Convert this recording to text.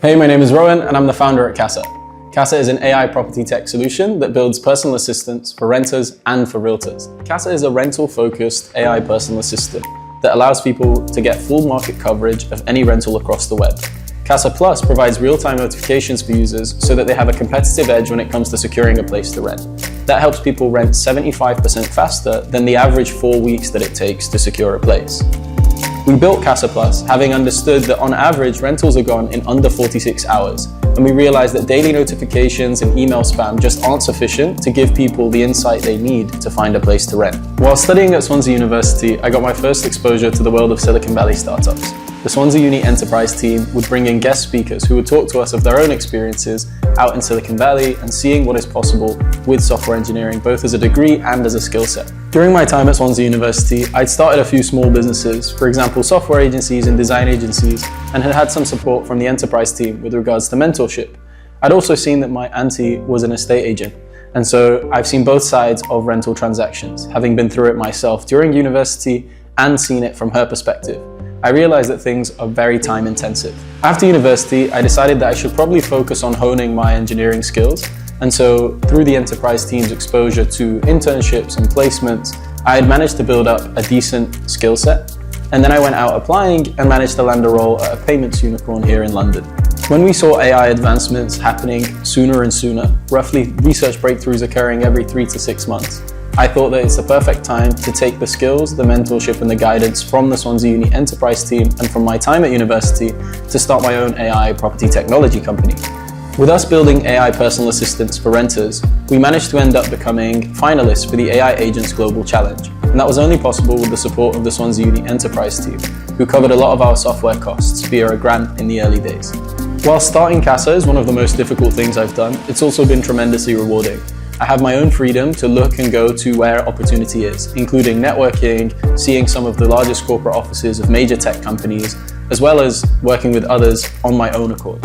Hey, my name is Rowan and I'm the founder at Casa. Casa is an AI property tech solution that builds personal assistants for renters and for realtors. Casa is a rental-focused AI personal assistant that allows people to get full market coverage of any rental across the web. Casa Plus provides real-time notifications for users so that they have a competitive edge when it comes to securing a place to rent. That helps people rent 75% faster than the average 4 weeks that it takes to secure a place. We built Casa Plus having understood that on average rentals are gone in under 46 hours, and we realized that daily notifications and email spam just aren't sufficient to give people the insight they need to find a place to rent. While studying at Swansea University, I got my first exposure to the world of Silicon Valley startups. The Swansea Uni Enterprise team would bring in guest speakers who would talk to us of their own experiences out in Silicon Valley and seeing what is possible with software engineering, both as a degree and as a skill set. During my time at Swansea University, I'd started a few small businesses, for example, software agencies and design agencies, and had had some support from the enterprise team with regards to mentorship. I'd also seen that my auntie was an estate agent, and so I've seen both sides of rental transactions, having been through it myself during university and seen it from her perspective. I realized that things are very time intensive. After university, I decided that I should probably focus on honing my engineering skills. And so through the enterprise team's exposure to internships and placements, I had managed to build up a decent skill set. And then I went out applying and managed to land a role at a payments unicorn here in London. When we saw AI advancements happening sooner and sooner, roughly research breakthroughs occurring every 3 to 6 months, I thought that it's the perfect time to take the skills, the mentorship and the guidance from the Swansea Uni Enterprise team and from my time at university to start my own AI property technology company. With us building AI personal assistants for renters, we managed to end up becoming finalists for the AI Agents Global Challenge. And that was only possible with the support of the Swansea Uni Enterprise team, who covered a lot of our software costs via a grant in the early days. While starting Casa is one of the most difficult things I've done, it's also been tremendously rewarding. I have my own freedom to look and go to where opportunity is, including networking, seeing some of the largest corporate offices of major tech companies, as well as working with others on my own accord.